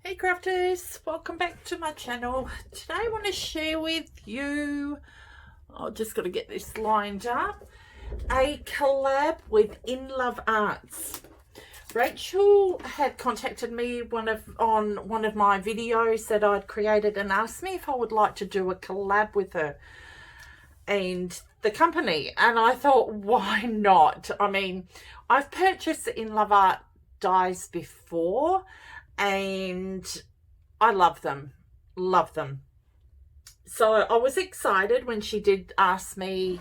Hey crafters, welcome back to my channel. Today I want to share with you, I've just got to get this lined up, a collab with Inlovearts. Rachel had contacted me on one of my videos that I'd created and asked me if I would like to do a collab with her and the company, and I thought, why not? I mean, I've purchased the Inlovearts dies before and I love them. So I was excited when she did ask me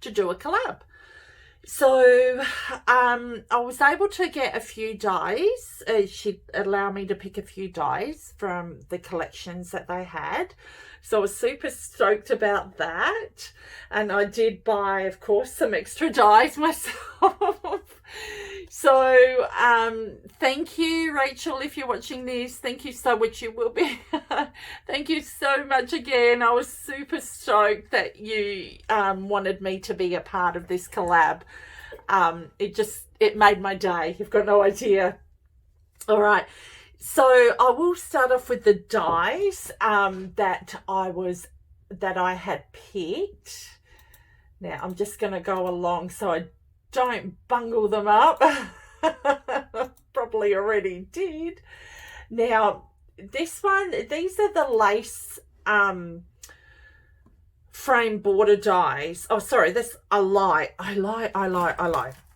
to do a collab. So I was able to get a few dies. She'd allow me to pick a few dies from the collections that they had. So I was super stoked about that. And I did buy, of course, some extra dies myself. So thank you, Rachel, if you're watching this. Thank you so much. You will be. Thank you so much again. I was super stoked that you wanted me to be a part of this collab. It made my day. You've got no idea. All right. So I will start off with the dies that I had picked. Now I'm just going to go along so I don't bungle them up. Probably already did. Now these are the lace frame border dies. Oh, sorry, I lie.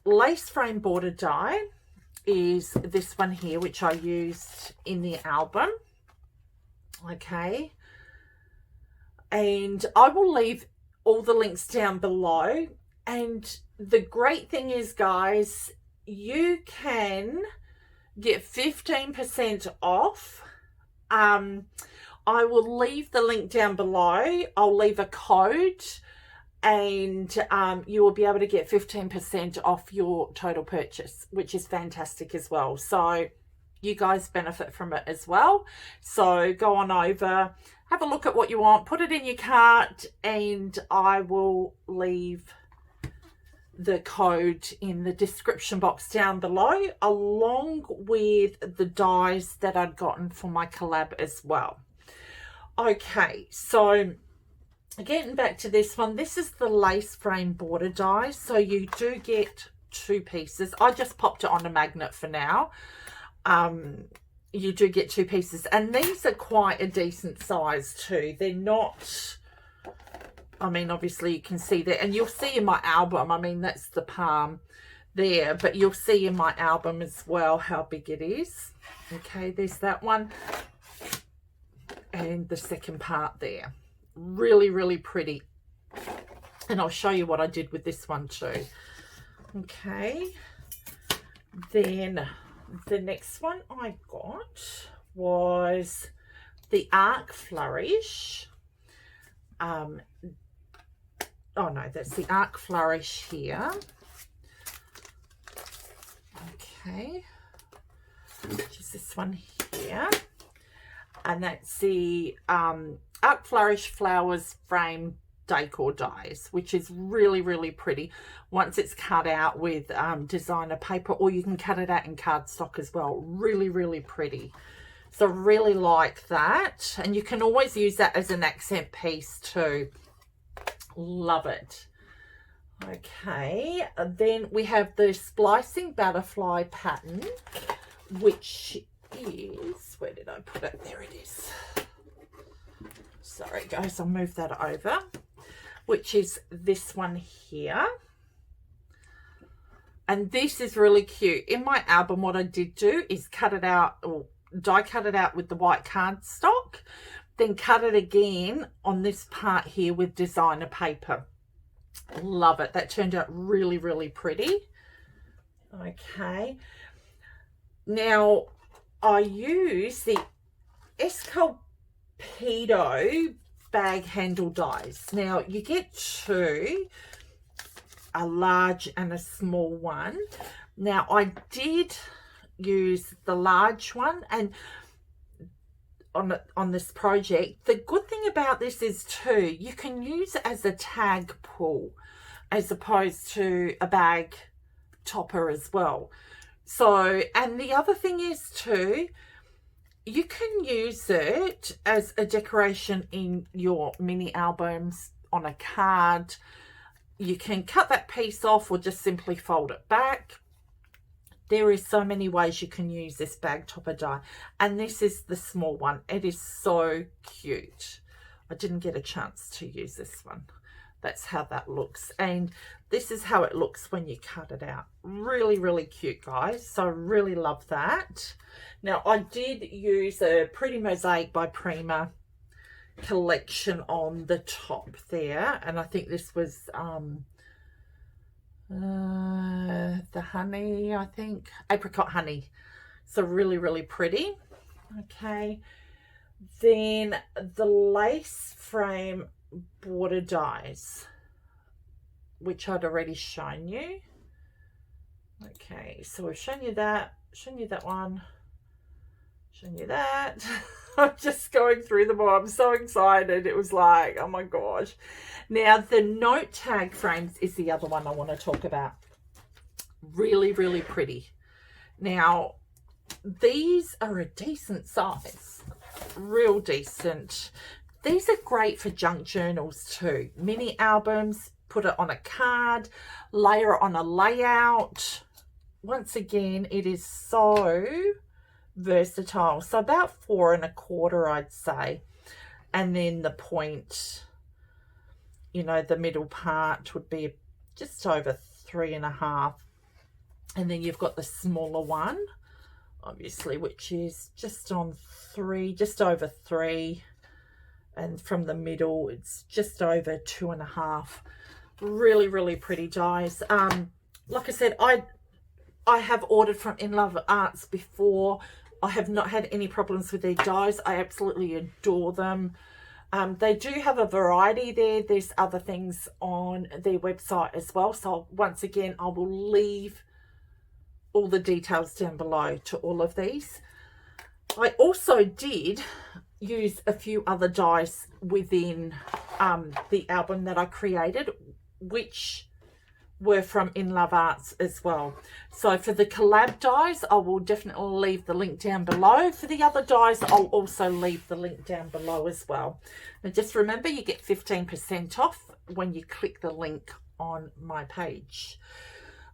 Lace frame border die is this one here, which I used in the album. Okay. And I will leave all the links down below. And the great thing is, guys, you can get 15% off. I will leave the link down below. I'll leave a code and you will be able to get 15% off your total purchase, which is fantastic as well. So you guys benefit from it as well. So go on over, have a look at what you want, put it in your cart, and I will leave the code in the description box down below, along with the dies that I'd gotten for my collab as well. Okay, so getting back to this one, this is the lace frame border die. So you do get two pieces. I just popped it on a magnet for now. You do get two pieces, and these are quite a decent size too. They're not, I mean, obviously you can see that, and you'll see in my album, I mean, that's the palm there, but you'll see in my album as well how big it is. Okay, there's that one. And the second part there. Really, really pretty. And I'll show you what I did with this one too. Okay. Then the next one I got was the Arc Flourish. Oh no, that's the Arc Flourish here. Okay. Which is this one here. And that's the Arc Flourish Flowers Frame Decor dies, which is really, really pretty once it's cut out with designer paper, or you can cut it out in cardstock as well. Really, really pretty. So really like that. And you can always use that as an accent piece too. Love it. Okay, then we have the Splicing Butterfly pattern, which is, where did I put it? There it is. Sorry guys, I'll move that over, which is this one here. And this is really cute. In my album, what I did do is cut it out, or die cut it out with the white cardstock, then cut it again on this part here with designer paper. Love it. That turned out really, really pretty. Okay. Now, I use the Esculpido bag handle dies. Now, you get two, a large and a small one. Now, I did use the large one, and on this project, the good thing about this is too, you can use it as a tag pull as opposed to a bag topper as well. So, and the other thing is too, you can use it as a decoration in your mini albums, on a card. You can cut that piece off or just simply fold it back. There is so many ways you can use this bag topper die, and this is the small one. It is so cute. I didn't get a chance to use this one. That's how that looks, and this is how it looks when you cut it out. Really, really cute, guys. So I really love that. Now, I did use a Pretty Mosaic by Prima collection on the top there, and I think this was the honey, I think, apricot honey. So really, really pretty. Okay, then the lace frame border dies, which I'd already shown you. Okay, so we've shown you that one, shown you that. I'm just going through them all. I'm so excited. It was like, oh my gosh. Now, the note tag frames is the other one I want to talk about. Really, really pretty. Now, these are a decent size. Real decent. These are great for junk journals too. Mini albums, put it on a card, layer it on a layout. Once again, it is so versatile. So about 4 1/4, I'd say. And then the point, you know, the middle part would be just over 3 1/2. And then you've got the smaller one, obviously, which is just on 3, just over 3. And from the middle, it's just over 2 1/2. Really, really pretty dies. Like I said, I have ordered from Inlovearts before. I have not had any problems with their dies. I absolutely adore them. They do have a variety there. There's other things on their website as well. So once again, I will leave all the details down below to all of these. I also did use a few other dies within the album that I created, which were from Inlovearts as well. So for the collab dies, I will definitely leave the link down below. For the other dies, I'll also leave the link down below as well. And just remember, you get 15% off when you click the link on my page.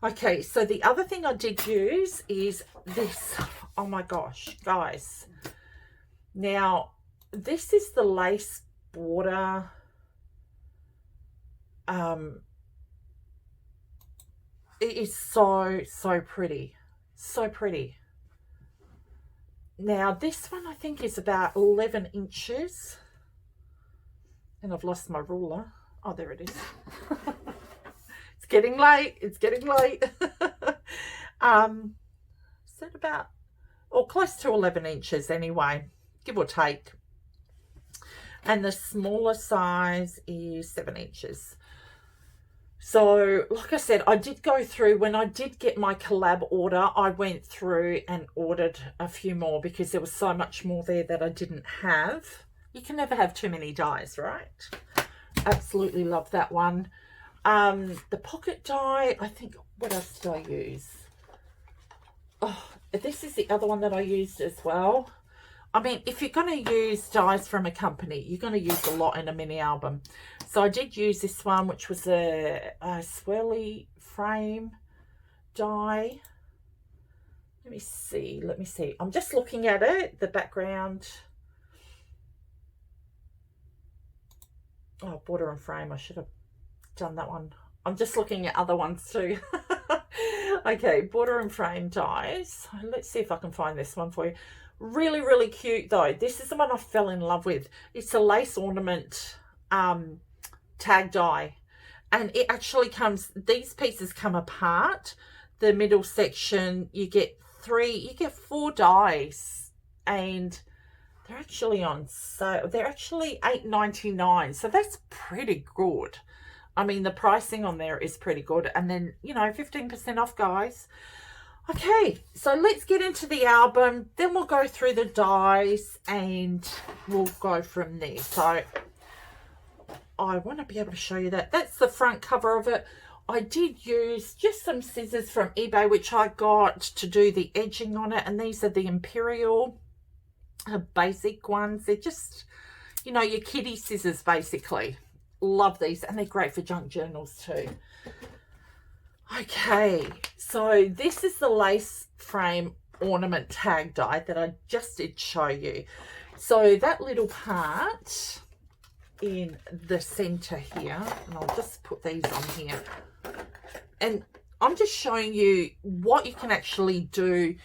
Okay, so the other thing I did use is this. Oh my gosh, guys. Now, this is the lace border. It is so pretty. So pretty. Now, this one I think is about 11 inches. And I've lost my ruler. Oh, there it is. It's getting late. It's getting late. Is that about, or close to 11 inches anyway, give or take. And the smaller size is 7 inches. So, like I said, I did go through, when I did get my collab order, I went through and ordered a few more because there was so much more there that I didn't have. You can never have too many dies, right? Absolutely love that one. The pocket die, I think, what else did I use? Oh, this is the other one that I used as well. I mean, if you're going to use dies from a company, you're going to use a lot in a mini album. So I did use this one, which was a swirly frame die. Let me see. I'm just looking at it, the background. Oh, border and frame. I should have done that one. I'm just looking at other ones too. Okay, border and frame dies. Let's see if I can find this one for you. Really, really cute though. This is the one I fell in love with. It's a lace ornament tag die, and it actually comes, these pieces come apart. The middle section, you get 4 dies, and they're actually on sale. They're actually $8.99, so that's pretty good. I mean, the pricing on there is pretty good, and then, you know, 15% off, guys. Okay, so let's get into the album, then we'll go through the dies and we'll go from there. So I want to be able to show you that. That's the front cover of it. I did use just some scissors from eBay, which I got to do the edging on it, and these are the Imperial basic ones. They're just, you know, your kiddie scissors basically. Love these, and they're great for junk journals too. Okay, so this is the lace frame ornament tag die that I just did show you. So that little part in the center here, and I'll just put these on here, and I'm just showing you what you can actually do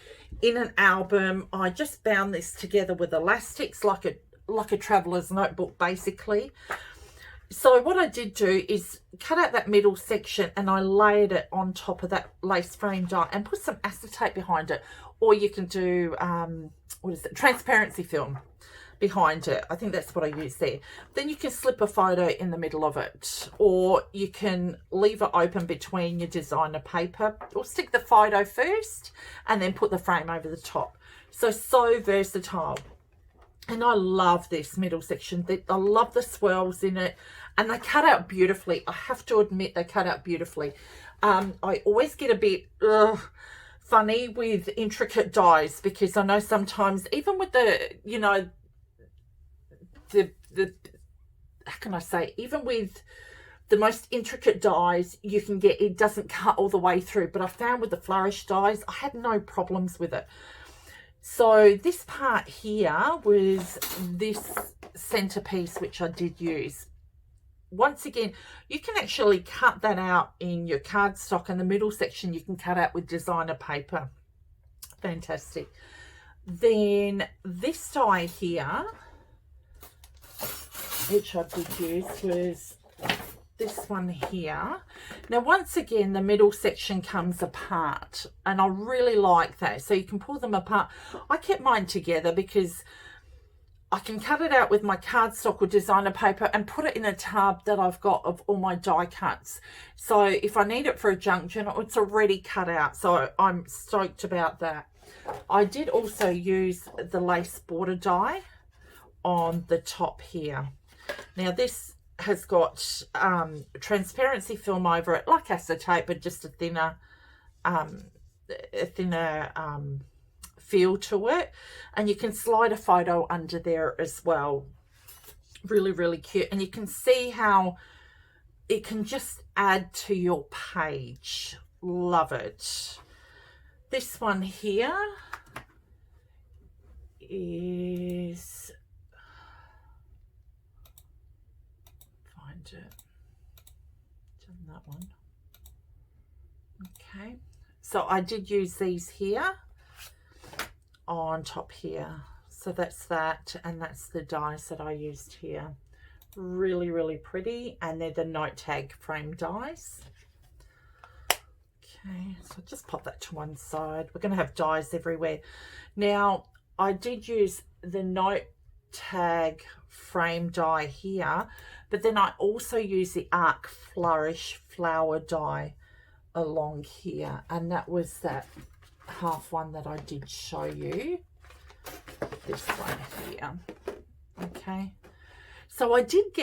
in an album. I just bound this together with elastics like a traveler's notebook basically. So what I did do is cut out that middle section and I layered it on top of that lace frame die and put some acetate behind it, or you can do what is it, transparency film behind it. I think that's what I used there. Then you can slip a photo in the middle of it, or you can leave it open between your designer paper, or stick the photo first and then put the frame over the top. So versatile. And I love this middle section. I love the swirls in it, and they cut out beautifully. I have to admit, they cut out beautifully. I always get a bit funny with intricate dies, because I know sometimes, even with the, you know, the how can I say, even with the most intricate dies, you can get, it doesn't cut all the way through. But I found with the Flourish dies, I had no problems with it. So this part here was this centerpiece, which I did use. Once again, you can actually cut that out in your cardstock, and the middle section you can cut out with designer paper. Fantastic. Then this die here, which I did use, was this one here. Now once again, the middle section comes apart, and I really like that. So you can pull them apart. I kept mine together because I can cut it out with my cardstock or designer paper and put it in a tub that I've got of all my die cuts. So if I need it for a junk journal, it's already cut out. So I'm stoked about that. I did also use the lace border die on the top here. Now this has got transparency film over it, like acetate, but just a thinner feel to it, and you can slide a photo under there as well. Really, really cute. And you can see how it can just add to your page. Love it. This one here is, it done that one. Okay, so I did use these here on top here. So that's that, and that's the dies that I used here. Really, really pretty, and they're the note tag frame dies. Okay, so I'll just pop that to one side. We're going to have dies everywhere. Now I did use the note tag frame die here, but then I also use the Arc Flourish flower die along here, and that was that half one that I did show you, this one here. Okay, so I did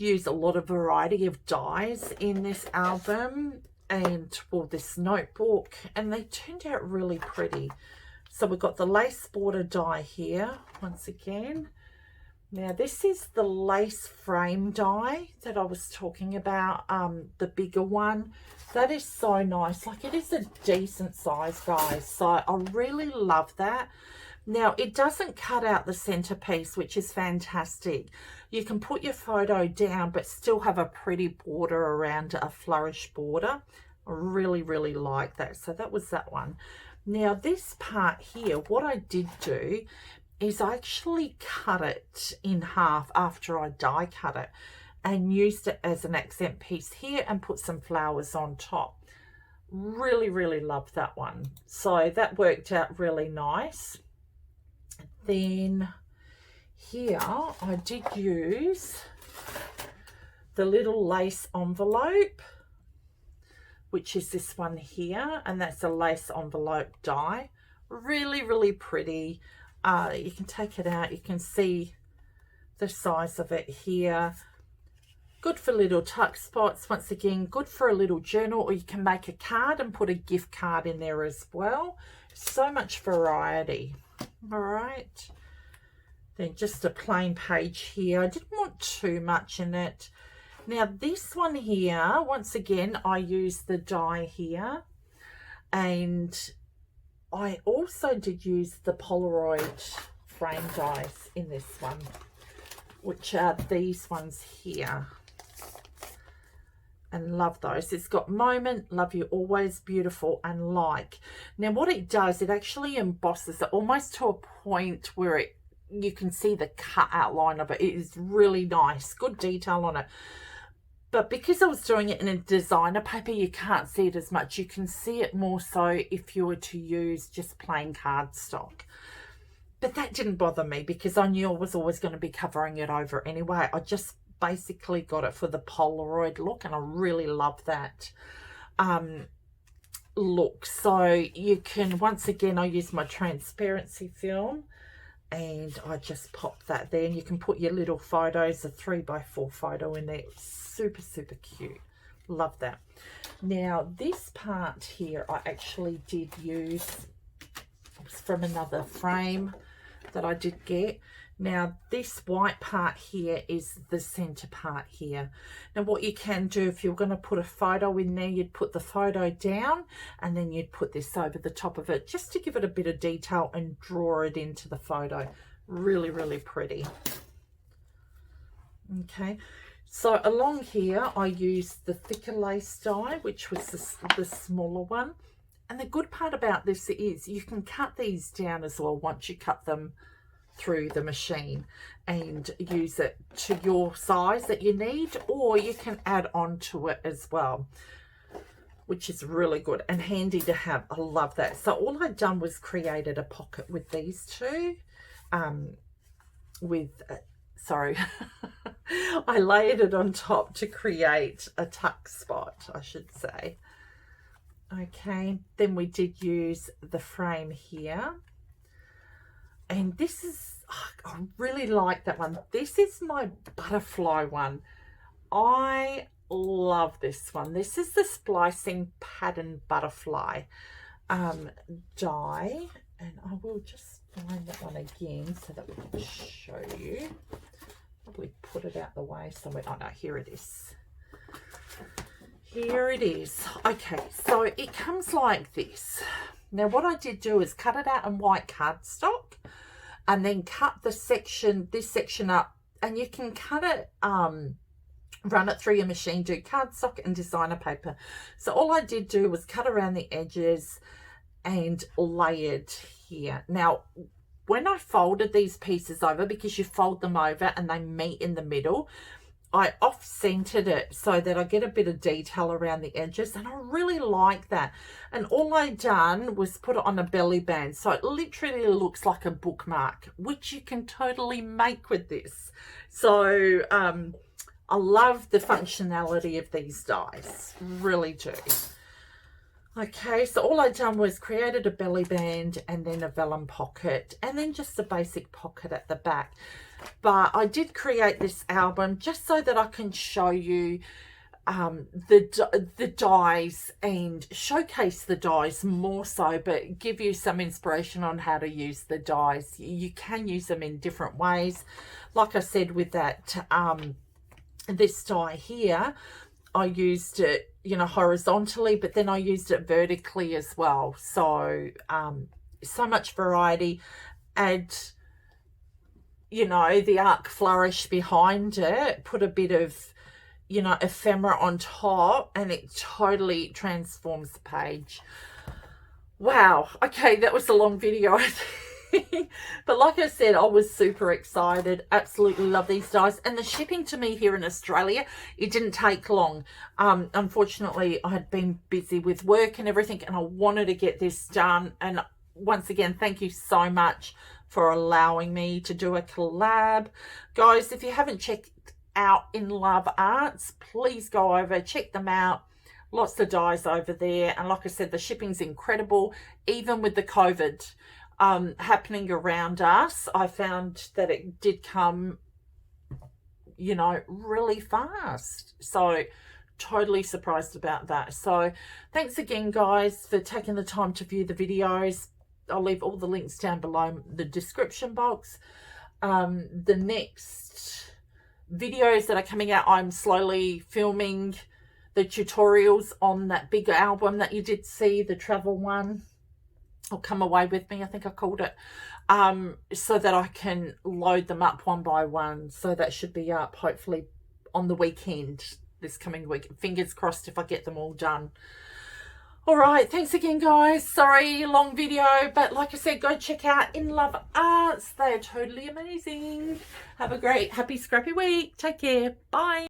use a lot of variety of dies in this album, and well, this notebook, and they turned out really pretty. So we've got the lace border die here once again. Now this is the lace frame die that I was talking about, the bigger one. That is so nice. Like, it is a decent size, guys. So I really love that. Now it doesn't cut out the centerpiece, which is fantastic. You can put your photo down but still have a pretty border around a Flourish border. I really, really like that. So that was that one. Now this part here, what I did do is I actually cut it in half after I die cut it, and used it as an accent piece here and put some flowers on top. Really, really love that one. So that worked out really nice. Then here I did use the little lace envelope, which is this one here, and that's a lace envelope die. Really, really pretty. You can take it out, you can see the size of it here. Good for little tuck spots. Once again, good for a little journal, or you can make a card and put a gift card in there as well. So much variety. All right. Then just a plain page here. I didn't want too much in it. Now this one here, once again, I use the die here. And I also did use the Polaroid frame dies in this one, which are these ones here. And love those. It's got Moment, Love You Always, Beautiful, and Like. Now what it does, it actually embosses it almost to a point where you can see the cut outline of it. It is really nice, good detail on it. But because I was doing it in a designer paper, you can't see it as much. You can see it more so if you were to use just plain cardstock. But that didn't bother me because I knew I was always going to be covering it over anyway. I just basically got it for the Polaroid look, and I really love that look. So you can, once again, I use my transparency film and I just pop that there, and you can put your little photos, a 3x4 photo in there. Super, super cute. Love that. Now this part here I actually did use, it was from another frame that I did get. Now this white part here is the center part here. Now what you can do, if you're going to put a photo in there, you'd put the photo down and then you'd put this over the top of it just to give it a bit of detail and draw it into the photo. Really, really pretty. Okay, so along here I used the thicker lace die, which was the smaller one. And the good part about this is you can cut these down as well once you cut them through the machine and use it to your size that you need, or you can add on to it as well, which is really good and handy to have. I love that. So all I've done was created a pocket with these two sorry I layered it on top to create a tuck spot, I should say. Okay, then we did use the frame here. And this is, I really like that one. This is my butterfly one. I love this one. This is the Splicing Pattern Butterfly die. And I will just find that one again so that we can show you. Probably put it out the way somewhere. Oh no, here it is. Here it is. Okay, so it comes like this. Now what I did do is cut it out in white cardstock and then cut this section up, and you can cut it, run it through your machine, do cardstock and designer paper. So all I did do was cut around the edges and layered here. Now when I folded these pieces over, because you fold them over and they meet in the middle, I off-centered it so that I get a bit of detail around the edges, and I really like that. And all I done was put it on a belly band, so it literally looks like a bookmark, which you can totally make with this. So I love the functionality of these dies, really do. Okay, so all I done was created a belly band and then a vellum pocket and then just a basic pocket at the back. But I did create this album just so that I can show you the dies and showcase the dies more so, but give you some inspiration on how to use the dies. You can use them in different ways. Like I said, with that this die here, I used it, you know, horizontally, but then I used it vertically as well. So so much variety. Add, you know, the arc flourish behind it, put a bit of, you know, ephemera on top, and it totally transforms the page. Wow. Okay, that was a long video, I think. But like I said, I was super excited. Absolutely love these dies. And the shipping to me here in Australia, it didn't take long. Unfortunately, I had been busy with work and everything, and I wanted to get this done. And once again, thank you so much for allowing me to do a collab. Guys, if you haven't checked out Inlovearts, please go over, check them out. Lots of dies over there. And like I said, the shipping's incredible. Even with the COVID happening around us, I found that it did come, you know, really fast. So totally surprised about that. So thanks again, guys, for taking the time to view the videos. I'll leave all the links down below in the description box. The next videos that are coming out, I'm slowly filming the tutorials on that big album that you did see, the travel one, or Come Away With Me, I think I called it, so that I can load them up one by one. So that should be up hopefully on the weekend, this coming week. Fingers crossed if I get them all done. All right, thanks again, guys. Sorry, long video, but like I said, go check out Inlovearts. They're totally amazing. Have a great, happy, scrappy week. Take care. Bye.